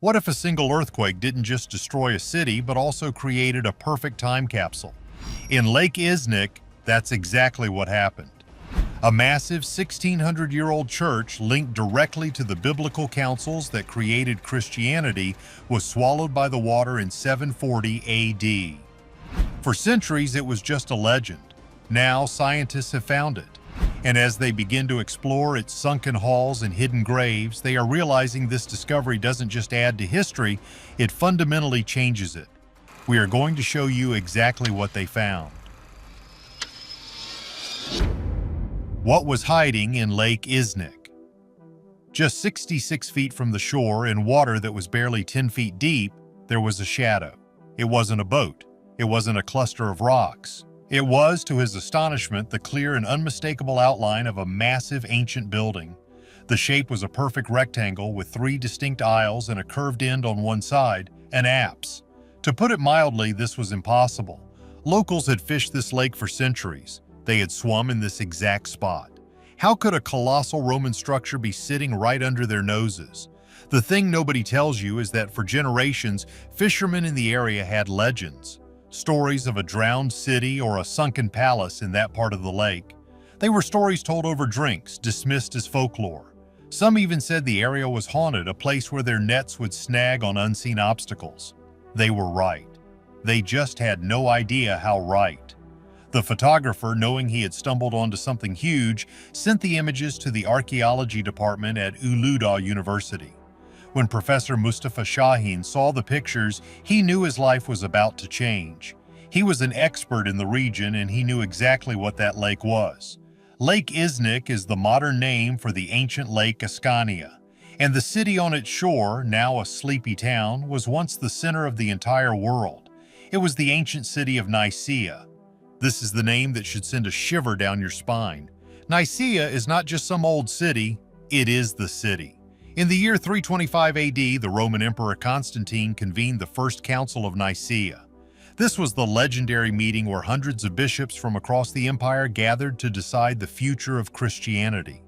What if a single earthquake didn't just destroy a city, but also created a perfect time capsule? In Lake İznik, that's exactly what happened. A massive 1600-year-old church linked directly to the biblical councils that created Christianity was swallowed by the water in 740 AD. For centuries, it was just a legend. Now, scientists have found it. And as they begin to explore its sunken halls and hidden graves, they are realizing this discovery doesn't just add to history, it fundamentally changes it. We are going to show you exactly what they found. What was hiding in Lake İznik? Just 66 feet from the shore, in water that was barely 10 feet deep, there was a shadow. It wasn't a boat. It wasn't a cluster of rocks. It was, to his astonishment, the clear and unmistakable outline of a massive ancient building. The shape was a perfect rectangle with 3 distinct aisles and a curved end on one side, an apse. To put it mildly, this was impossible. Locals had fished this lake for centuries. They had swum in this exact spot. How could a colossal Roman structure be sitting right under their noses? The thing nobody tells you is that for generations, fishermen in the area had legends. Stories of a drowned city or a sunken palace in that part of the lake. They were stories told over drinks, dismissed as folklore. Some even said the area was haunted, a place where their nets would snag on unseen obstacles. They were right. They just had no idea how right. The photographer, knowing he had stumbled onto something huge, sent the images to the archaeology department at Uludağ University. When Professor Mustafa Şahin saw the pictures, he knew his life was about to change. He was an expert in the region and he knew exactly what that lake was. Lake İznik is the modern name for the ancient Lake Ascania, and the city on its shore, now a sleepy town, was once the center of the entire world. It was the ancient city of Nicaea. This is the name that should send a shiver down your spine. Nicaea is not just some old city, it is the city. In the year 325 AD, the Roman Emperor Constantine convened the First Council of Nicaea. This was the legendary meeting where hundreds of bishops from across the empire gathered to decide the future of Christianity.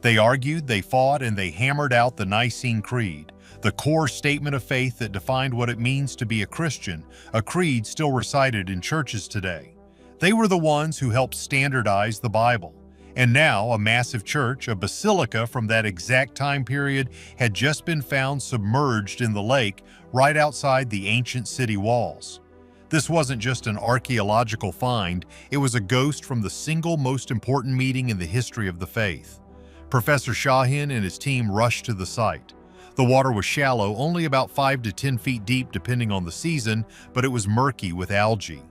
They argued, they fought, and they hammered out the Nicene Creed, the core statement of faith that defined what it means to be a Christian, a creed still recited in churches today. They were the ones who helped standardize the Bible. And now, a massive church, a basilica from that exact time period, had just been found submerged in the lake right outside the ancient city walls. This wasn't just an archaeological find, it was a ghost from the single most important meeting in the history of the faith. Professor Şahin and his team rushed to the site. The water was shallow, only about 5 to 10 feet deep depending on the season, but it was murky with algae.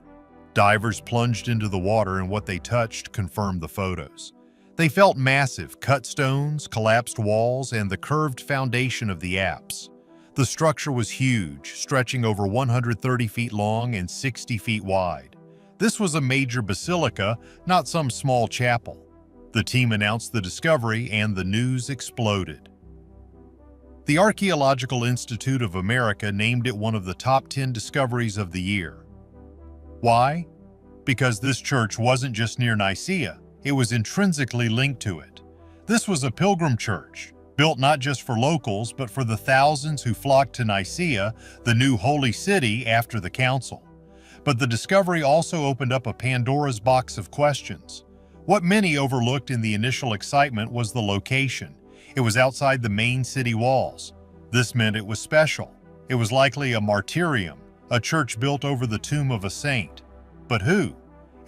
Divers plunged into the water and what they touched confirmed the photos. They felt massive, cut stones, collapsed walls, and the curved foundation of the apse. The structure was huge, stretching over 130 feet long and 60 feet wide. This was a major basilica, not some small chapel. The team announced the discovery and the news exploded. The Archaeological Institute of America named it one of the top 10 discoveries of the year. Why? Because this church wasn't just near Nicaea, it was intrinsically linked to it. This was a pilgrim church, built not just for locals, but for the thousands who flocked to Nicaea, the new holy city after the council. But the discovery also opened up a Pandora's box of questions. What many overlooked in the initial excitement was the location. It was outside the main city walls. This meant it was special. It was likely a martyrium, a church built over the tomb of a saint. But who?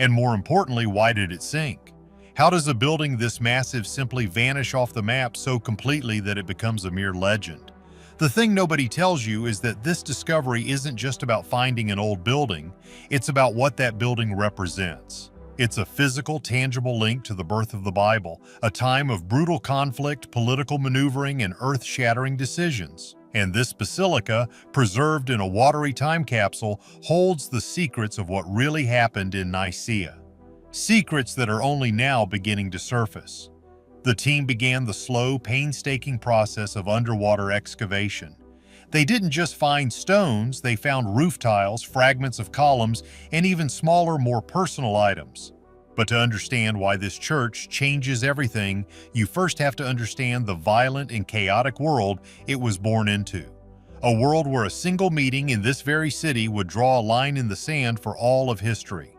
And more importantly, why did it sink? How does a building this massive simply vanish off the map so completely that it becomes a mere legend? The thing nobody tells you is that this discovery isn't just about finding an old building, it's about what that building represents. It's a physical, tangible link to the birth of the Bible, a time of brutal conflict, political maneuvering, and earth-shattering decisions. And this basilica, preserved in a watery time capsule, holds the secrets of what really happened in Nicaea. Secrets that are only now beginning to surface. The team began the slow, painstaking process of underwater excavation. They didn't just find stones, they found roof tiles, fragments of columns, and even smaller, more personal items. But to understand why this church changes everything, you first have to understand the violent and chaotic world it was born into. a world where a single meeting in this very city would draw a line in the sand for all of history.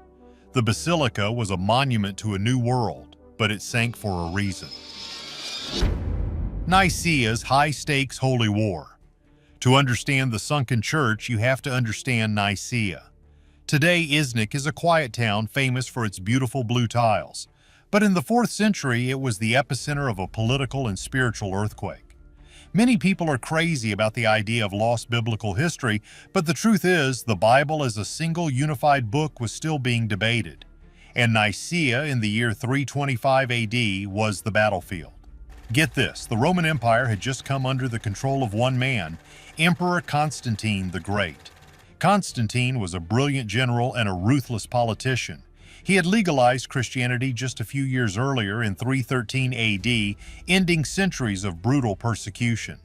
The Basilica was a monument to a new world, but it sank for a reason. Nicaea's high-stakes holy war. To understand the sunken church, you have to understand Nicaea. Today, Iznik is a quiet town famous for its beautiful blue tiles, but in the 4th century it was the epicenter of a political and spiritual earthquake. Many people are crazy about the idea of lost biblical history, but the truth is, the Bible as a single unified book was still being debated, and Nicaea in the year 325 AD was the battlefield. Get this, the Roman Empire had just come under the control of one man, Emperor Constantine the Great. Constantine was a brilliant general and a ruthless politician. He had legalized Christianity just a few years earlier in 313 AD, ending centuries of brutal persecution.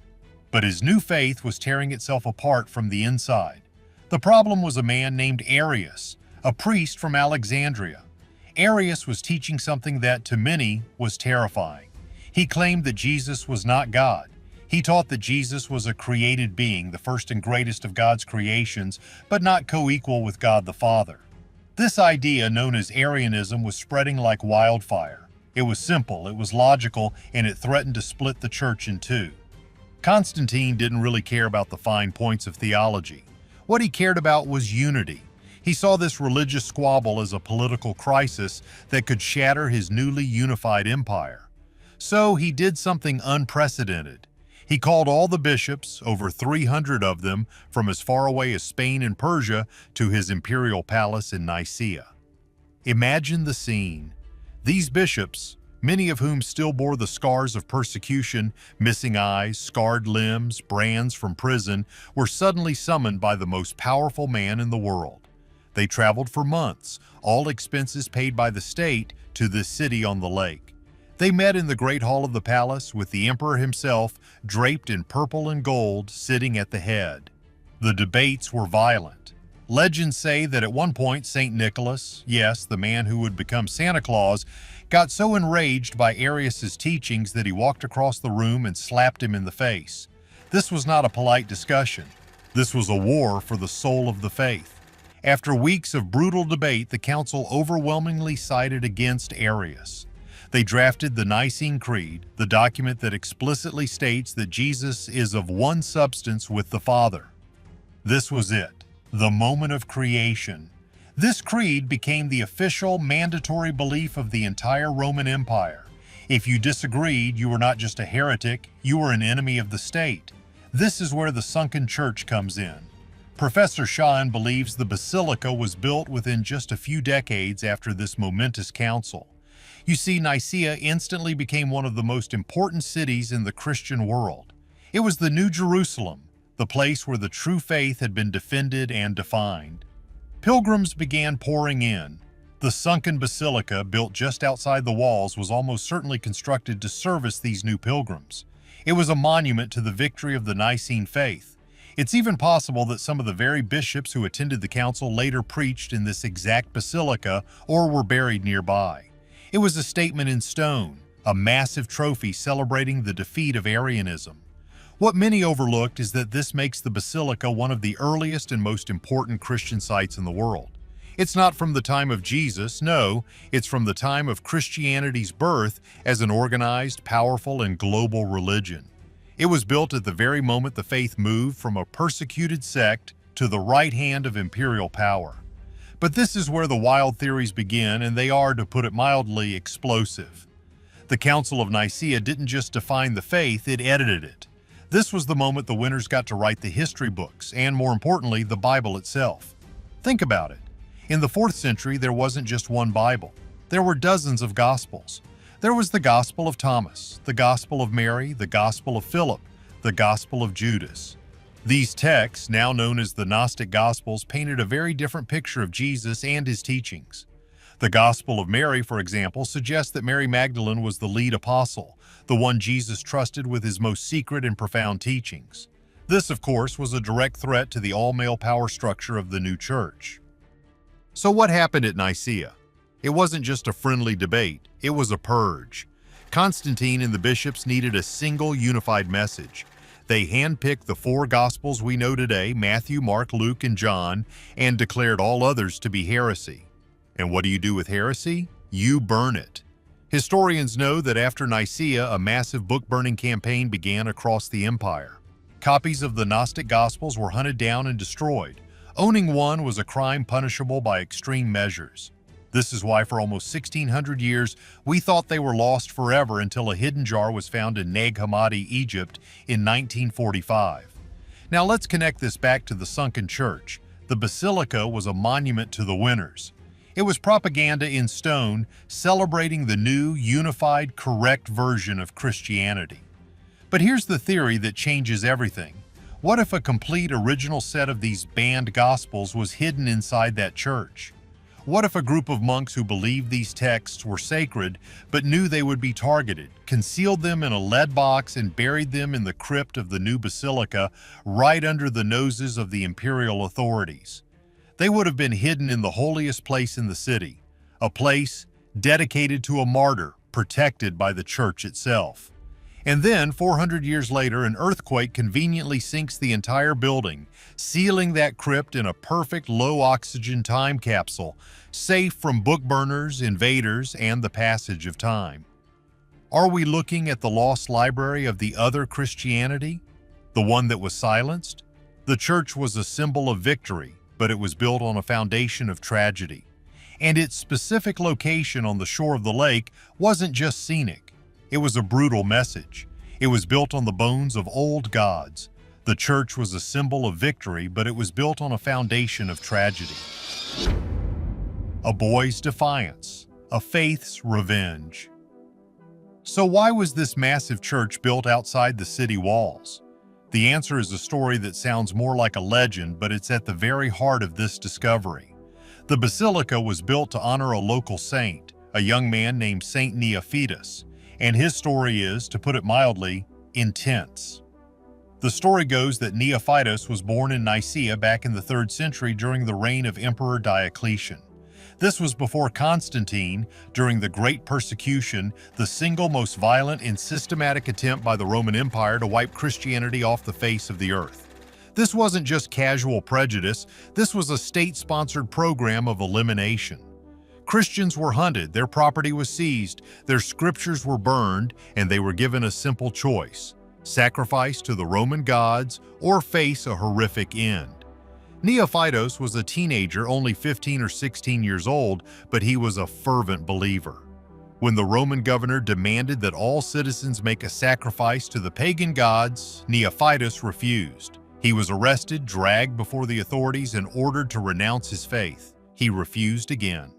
But his new faith was tearing itself apart from the inside. The problem was a man named Arius, a priest from Alexandria. Arius was teaching something that, to many, was terrifying. He claimed that Jesus was not God. He taught that Jesus was a created being, the first and greatest of God's creations, but not co-equal with God the Father. This idea, known as Arianism, was spreading like wildfire. It was simple, it was logical, and it threatened to split the church in two. Constantine didn't really care about the fine points of theology. What he cared about was unity. He saw this religious squabble as a political crisis that could shatter his newly unified empire. So he did something unprecedented. He called all the bishops, over 300 of them, from as far away as Spain and Persia, to his imperial palace in Nicaea. Imagine the scene. These bishops, many of whom still bore the scars of persecution, missing eyes, scarred limbs, brands from prison, were suddenly summoned by the most powerful man in the world. They traveled for months, all expenses paid by the state, to this city on the lake. They met in the great hall of the palace with the emperor himself, draped in purple and gold, sitting at the head. The debates were violent. Legends say that at one point St. Nicholas, yes, the man who would become Santa Claus, got so enraged by Arius's teachings that he walked across the room and slapped him in the face. This was not a polite discussion. This was a war for the soul of the faith. After weeks of brutal debate, the council overwhelmingly sided against Arius. They drafted the Nicene Creed, the document that explicitly states that Jesus is of one substance with the Father. This was it, the moment of creation. This creed became the official, mandatory belief of the entire Roman Empire. If you disagreed, you were not just a heretic, you were an enemy of the state. This is where the sunken church comes in. Professor Sean believes the Basilica was built within just a few decades after this momentous council. You see, Nicaea instantly became one of the most important cities in the Christian world. It was the New Jerusalem, the place where the true faith had been defended and defined. Pilgrims began pouring in. The sunken basilica, built just outside the walls, was almost certainly constructed to service these new pilgrims. It was a monument to the victory of the Nicene faith. It's even possible that some of the very bishops who attended the council later preached in this exact basilica or were buried nearby. It was a statement in stone, a massive trophy celebrating the defeat of Arianism. What many overlooked is that this makes the Basilica one of the earliest and most important Christian sites in the world. It's not from the time of Jesus, no, it's from the time of Christianity's birth as an organized, powerful, and global religion. It was built at the very moment the faith moved from a persecuted sect to the right hand of imperial power. But this is where the wild theories begin, and they are, to put it mildly, explosive. The Council of Nicaea didn't just define the faith, it edited it. This was the moment the winners got to write the history books, and more importantly, the Bible itself. Think about it. In the 4th century, there wasn't just one Bible. There were dozens of Gospels. There was the Gospel of Thomas, the Gospel of Mary, the Gospel of Philip, the Gospel of Judas. These texts, now known as the Gnostic Gospels, painted a very different picture of Jesus and his teachings. The Gospel of Mary, for example, suggests that Mary Magdalene was the lead apostle, the one Jesus trusted with his most secret and profound teachings. This, of course, was a direct threat to the all-male power structure of the new church. So what happened at Nicaea? It wasn't just a friendly debate, it was a purge. Constantine and the bishops needed a single unified message. They handpicked the four Gospels we know today, Matthew, Mark, Luke, and John, and declared all others to be heresy. And what do you do with heresy? You burn it. Historians know that after Nicaea, a massive book-burning campaign began across the empire. Copies of the Gnostic Gospels were hunted down and destroyed. Owning one was a crime punishable by extreme measures. This is why for almost 1,600 years, we thought they were lost forever until a hidden jar was found in Nag Hammadi, Egypt in 1945. Now let's connect this back to the Sunken Church. The Basilica was a monument to the winners. It was propaganda in stone, celebrating the new, unified, correct version of Christianity. But here's the theory that changes everything. What if a complete original set of these banned Gospels was hidden inside that church? What if a group of monks who believed these texts were sacred but knew they would be targeted, concealed them in a lead box and buried them in the crypt of the new basilica right under the noses of the imperial authorities? They would have been hidden in the holiest place in the city, a place dedicated to a martyr protected by the church itself. And then, 400 years later, an earthquake conveniently sinks the entire building, sealing that crypt in a perfect low-oxygen time capsule, safe from book burners, invaders, and the passage of time. Are we looking at the lost library of the other Christianity? The one that was silenced? The church was a symbol of victory, but it was built on a foundation of tragedy. And its specific location on the shore of the lake wasn't just scenic. It was a brutal message. It was built on the bones of old gods. The church was a symbol of victory, but it was built on a foundation of tragedy. A boy's defiance, a faith's revenge. So why was this massive church built outside the city walls? The answer is a story that sounds more like a legend, but it's at the very heart of this discovery. The basilica was built to honor a local saint, a young man named Saint Neophytus. And his story is, to put it mildly, intense. The story goes that Neophytus was born in Nicaea back in the 3rd century during the reign of Emperor Diocletian. This was before Constantine, during the Great Persecution, the single most violent and systematic attempt by the Roman Empire to wipe Christianity off the face of the earth. This wasn't just casual prejudice, this was a state-sponsored program of elimination. Christians were hunted, their property was seized, their scriptures were burned, and they were given a simple choice: sacrifice to the Roman gods or face a horrific end. Neophytos was a teenager, only 15 or 16 years old, but he was a fervent believer. When the Roman governor demanded that all citizens make a sacrifice to the pagan gods, Neophytos refused. He was arrested, dragged before the authorities, and ordered to renounce his faith. He refused again.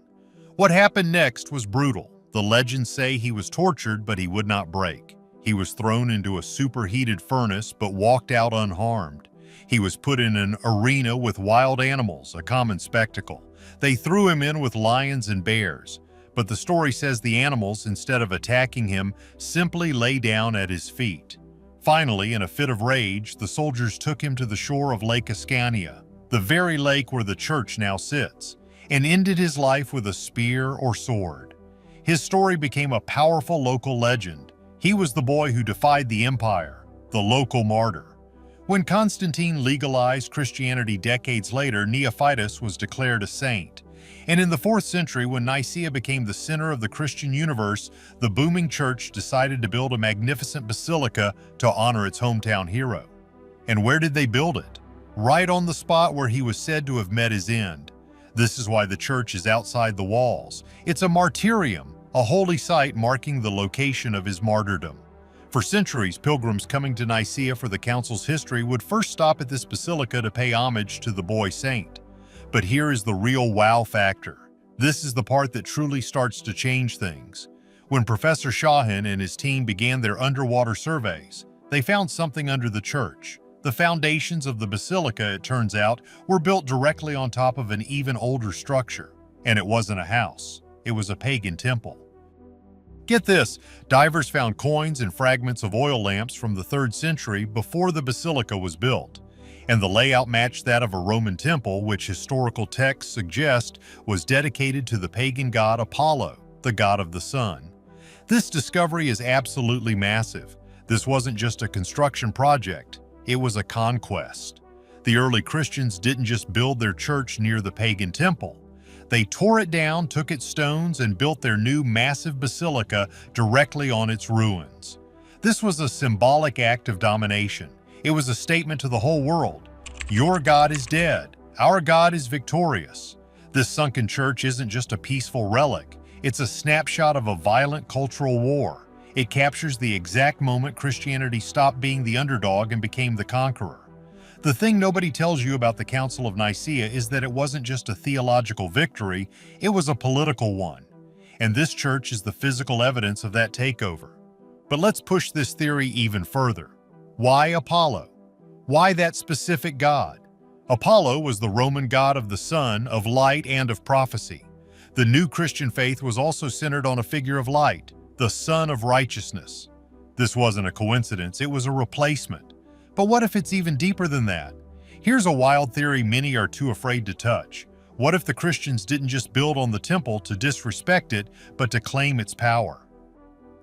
What happened next was brutal. The legends say he was tortured, but he would not break. He was thrown into a superheated furnace, but walked out unharmed. He was put in an arena with wild animals, a common spectacle. They threw him in with lions and bears, but the story says the animals, instead of attacking him, simply lay down at his feet. Finally, in a fit of rage, the soldiers took him to the shore of Lake İznik, the very lake where the church now sits, and ended his life with a spear or sword. His story became a powerful local legend. He was the boy who defied the empire, the local martyr. When Constantine legalized Christianity decades later, Neophytus was declared a saint. And in the 4th century, when Nicaea became the center of the Christian universe, the booming church decided to build a magnificent basilica to honor its hometown hero. And where did they build it? Right on the spot where he was said to have met his end. This is why the church is outside the walls. It's a martyrium, a holy site marking the location of his martyrdom. For centuries, pilgrims coming to Nicaea for the council's history would first stop at this basilica to pay homage to the boy saint. But here is the real wow factor. This is the part that truly starts to change things. When Professor Shahin and his team began their underwater surveys, they found something under the church. The foundations of the basilica, it turns out, were built directly on top of an even older structure. And it wasn't a house. It was a pagan temple. Get this, divers found coins and fragments of oil lamps from the 3rd century before the basilica was built. And the layout matched that of a Roman temple, which historical texts suggest was dedicated to the pagan god Apollo, the god of the sun. This discovery is absolutely massive. This wasn't just a construction project, it was a conquest. The early Christians didn't just build their church near the pagan temple. They tore it down, took its stones, and built their new massive basilica directly on its ruins. This was a symbolic act of domination. It was a statement to the whole world. Your God is dead. Our God is victorious. This sunken church isn't just a peaceful relic. It's a snapshot of a violent cultural war. It captures the exact moment Christianity stopped being the underdog and became the conqueror. The thing nobody tells you about the Council of Nicaea is that it wasn't just a theological victory, it was a political one. And this church is the physical evidence of that takeover. But let's push this theory even further. Why Apollo? Why that specific god? Apollo was the Roman god of the sun, of light, and of prophecy. The new Christian faith was also centered on a figure of light, the Son of Righteousness. This wasn't a coincidence, it was a replacement. But what if it's even deeper than that? Here's a wild theory many are too afraid to touch. What if the Christians didn't just build on the temple to disrespect it, but to claim its power?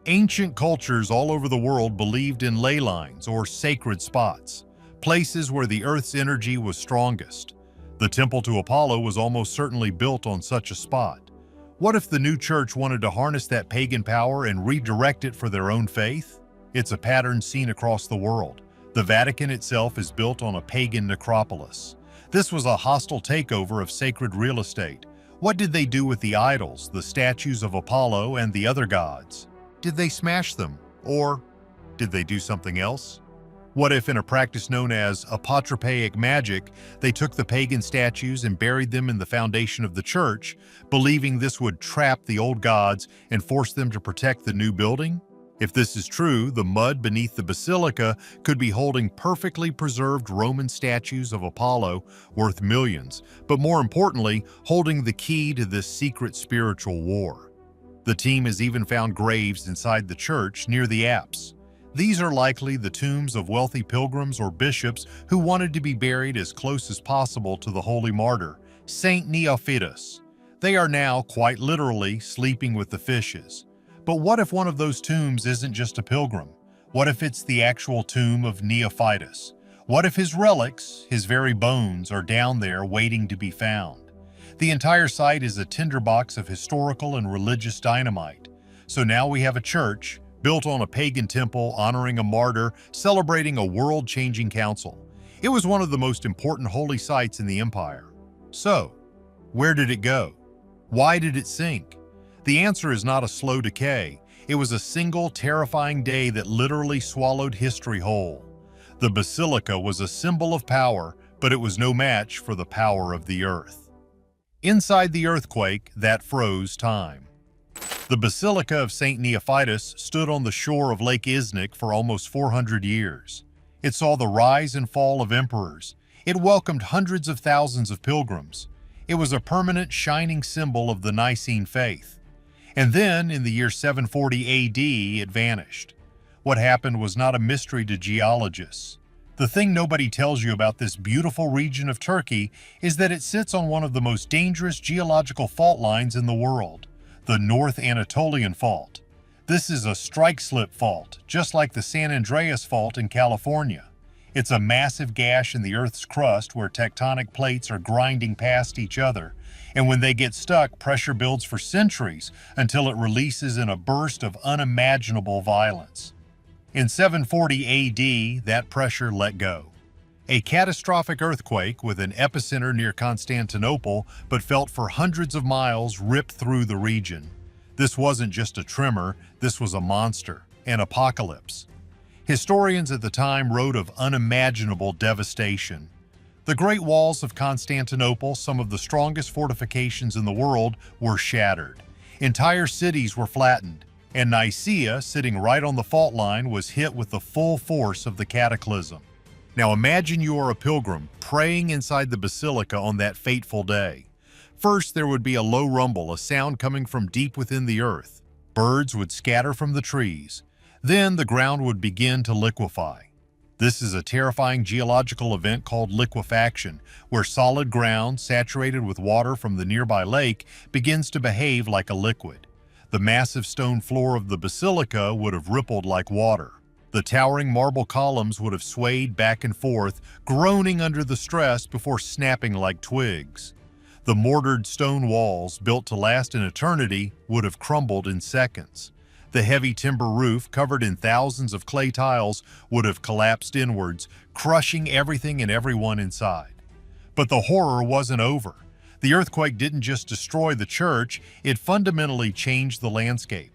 Ancient cultures all over the world believed in ley lines, or sacred spots, places where the earth's energy was strongest. The temple to Apollo was almost certainly built on such a spot. What if the new church wanted to harness that pagan power and redirect it for their own faith? It's a pattern seen across the world. The Vatican itself is built on a pagan necropolis. This was a hostile takeover of sacred real estate. What did they do with the idols, the statues of Apollo and the other gods? Did they smash them? Or did they do something else? What if, in a practice known as apotropaic magic, they took the pagan statues and buried them in the foundation of the church, believing this would trap the old gods and force them to protect the new building? If this is true, the mud beneath the basilica could be holding perfectly preserved Roman statues of Apollo worth millions, but more importantly, holding the key to this secret spiritual war. The team has even found graves inside the church near the apse. These are likely the tombs of wealthy pilgrims or bishops who wanted to be buried as close as possible to the holy martyr, Saint Neophytus. They are now, quite literally, sleeping with the fishes. But what if one of those tombs isn't just a pilgrim? What if it's the actual tomb of Neophytus? What if his relics, his very bones, are down there waiting to be found? The entire site is a tinderbox of historical and religious dynamite. So now we have a church, built on a pagan temple, honoring a martyr, celebrating a world-changing council. It was one of the most important holy sites in the empire. So, where did it go? Why did it sink? The answer is not a slow decay. It was a single, terrifying day that literally swallowed history whole. The basilica was a symbol of power, but it was no match for the power of the earth. Inside the earthquake that froze time. The Basilica of St. Neophytus stood on the shore of Lake İznik for almost 400 years. It saw the rise and fall of emperors. It welcomed hundreds of thousands of pilgrims. It was a permanent, shining symbol of the Nicene faith. And then, in the year 740 AD, it vanished. What happened was not a mystery to geologists. The thing nobody tells you about this beautiful region of Turkey is that it sits on one of the most dangerous geological fault lines in the world, the North Anatolian Fault. This is a strike-slip fault, just like the San Andreas Fault in California. It's a massive gash in the Earth's crust where tectonic plates are grinding past each other, and when they get stuck, pressure builds for centuries until it releases in a burst of unimaginable violence. In 740 AD, that pressure let go. A catastrophic earthquake with an epicenter near Constantinople, but felt for hundreds of miles, ripped through the region. This wasn't just a tremor, this was a monster, an apocalypse. Historians at the time wrote of unimaginable devastation. The Great Walls of Constantinople, some of the strongest fortifications in the world, were shattered. Entire cities were flattened, and Nicaea, sitting right on the fault line, was hit with the full force of the cataclysm. Now imagine you are a pilgrim praying inside the basilica on that fateful day. First, there would be a low rumble, a sound coming from deep within the earth. Birds would scatter from the trees. Then the ground would begin to liquefy. This is a terrifying geological event called liquefaction, where solid ground, saturated with water from the nearby lake, begins to behave like a liquid. The massive stone floor of the basilica would have rippled like water. The towering marble columns would have swayed back and forth, groaning under the stress before snapping like twigs. The mortared stone walls, built to last an eternity, would have crumbled in seconds. The heavy timber roof, covered in thousands of clay tiles, would have collapsed inwards, crushing everything and everyone inside. But the horror wasn't over. The earthquake didn't just destroy the church, it fundamentally changed the landscape.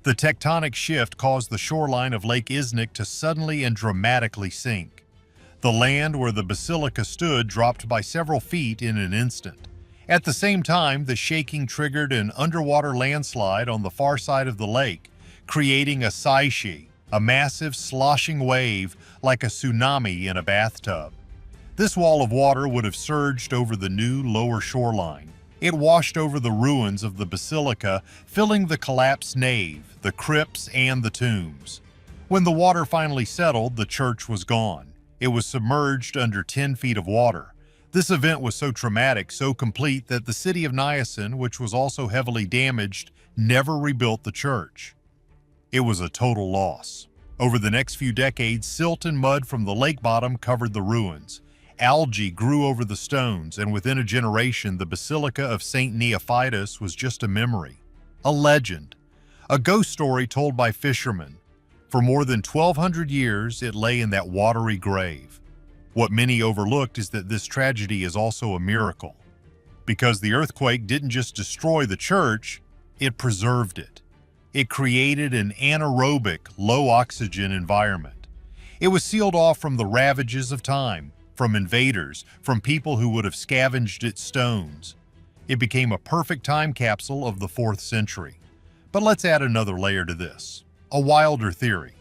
The tectonic shift caused the shoreline of Lake İznik to suddenly and dramatically sink. The land where the basilica stood dropped by several feet in an instant. At the same time, the shaking triggered an underwater landslide on the far side of the lake, creating a seiche, a massive sloshing wave like a tsunami in a bathtub. This wall of water would have surged over the new lower shoreline. It washed over the ruins of the basilica, filling the collapsed nave, the crypts, and the tombs. When the water finally settled, the church was gone. It was submerged under 10 feet of water. This event was so traumatic, so complete, that the city of Nicaea, which was also heavily damaged, never rebuilt the church. It was a total loss. Over the next few decades, silt and mud from the lake bottom covered the ruins. Algae grew over the stones, and within a generation, the Basilica of St. Neophytus was just a memory, a legend, a ghost story told by fishermen. For more than 1,200 years, it lay in that watery grave. What many overlooked is that this tragedy is also a miracle, because the earthquake didn't just destroy the church, it preserved it. It created an anaerobic, low-oxygen environment. It was sealed off from the ravages of time, from invaders, from people who would have scavenged its stones. It became a perfect time capsule of the 4th century. But let's add another layer to this, a wilder theory.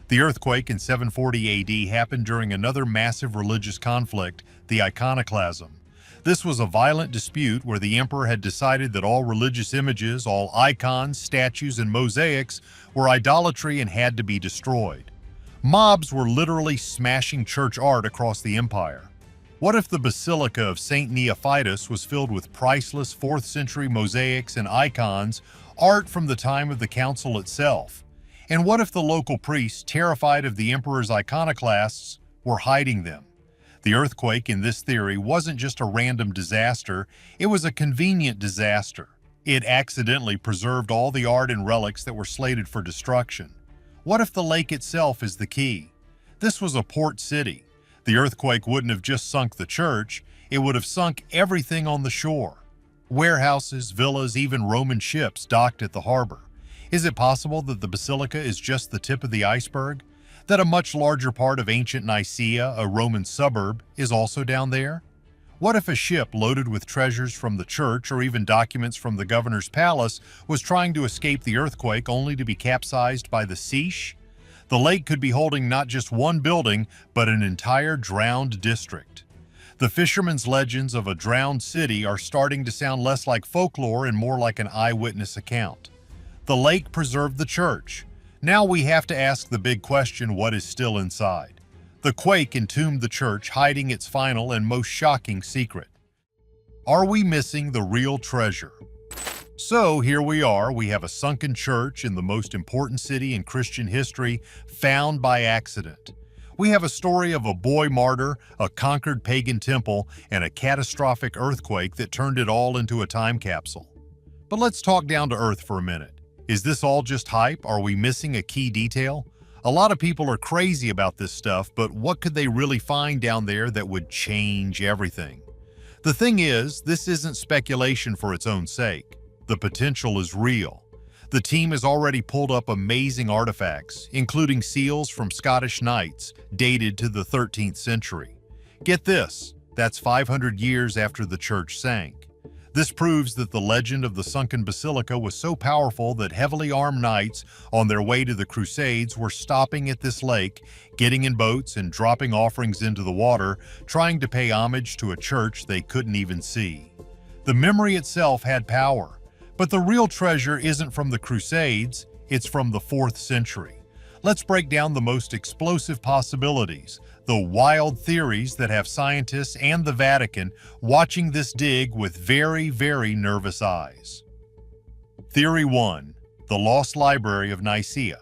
The earthquake in 740 AD happened during another massive religious conflict, the iconoclasm. This was a violent dispute where the emperor had decided that all religious images, all icons, statues, and mosaics were idolatry and had to be destroyed. Mobs were literally smashing church art across the empire. What if the Basilica of St. Neophytus was filled with priceless 4th century mosaics and icons, art from the time of the council itself? And what if the local priests, terrified of the emperor's iconoclasts, were hiding them? The earthquake, in this theory, wasn't just a random disaster, it was a convenient disaster. It accidentally preserved all the art and relics that were slated for destruction. What if the lake itself is the key? This was a port city. The earthquake wouldn't have just sunk the church, it would have sunk everything on the shore. Warehouses, villas, even Roman ships docked at the harbor. Is it possible that the basilica is just the tip of the iceberg? That a much larger part of ancient Nicaea, a Roman suburb, is also down there? What if a ship loaded with treasures from the church or even documents from the governor's palace was trying to escape the earthquake only to be capsized by the seiche? The lake could be holding not just one building, but an entire drowned district. The fishermen's legends of a drowned city are starting to sound less like folklore and more like an eyewitness account. The lake preserved the church. Now we have to ask the big question: what is still inside? The quake entombed the church, hiding its final and most shocking secret. Are we missing the real treasure? So here we are, we have a sunken church in the most important city in Christian history, found by accident. We have a story of a boy martyr, a conquered pagan temple, and a catastrophic earthquake that turned it all into a time capsule. But let's talk down to earth for a minute. Is this all just hype? Are we missing a key detail? A lot of people are crazy about this stuff, but what could they really find down there that would change everything? The thing is, this isn't speculation for its own sake. The potential is real. The team has already pulled up amazing artifacts, including seals from Scottish knights, dated to the 13th century. Get this, that's 500 years after the church sank. This proves that the legend of the sunken basilica was so powerful that heavily armed knights on their way to the Crusades were stopping at this lake, getting in boats and dropping offerings into the water, trying to pay homage to a church they couldn't even see. The memory itself had power, but the real treasure isn't from the Crusades, it's from the 4th century. Let's break down the most explosive possibilities, the wild theories that have scientists and the Vatican watching this dig with very, very nervous eyes. Theory 1. The Lost Library of Nicaea.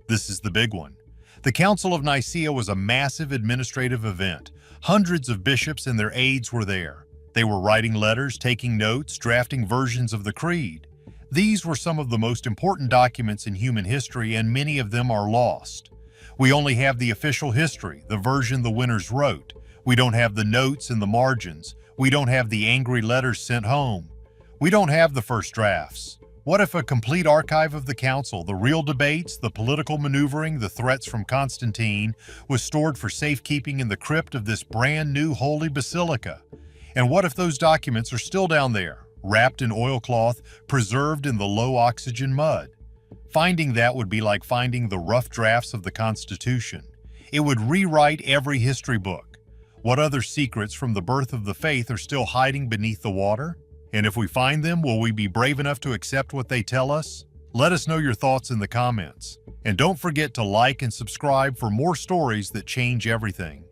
This is the big one. The Council of Nicaea was a massive administrative event. Hundreds of bishops and their aides were there. They were writing letters, taking notes, drafting versions of the creed. These were some of the most important documents in human history, and many of them are lost. We only have the official history, the version the winners wrote. We don't have the notes and the margins. We don't have the angry letters sent home. We don't have the first drafts. What if a complete archive of the council, the real debates, the political maneuvering, the threats from Constantine, was stored for safekeeping in the crypt of this brand new holy basilica? And what if those documents are still down there, wrapped in oilcloth, preserved in the low-oxygen mud? Finding that would be like finding the rough drafts of the Constitution. It would rewrite every history book. What other secrets from the birth of the faith are still hiding beneath the water? And if we find them, will we be brave enough to accept what they tell us? Let us know your thoughts in the comments. And don't forget to like and subscribe for more stories that change everything.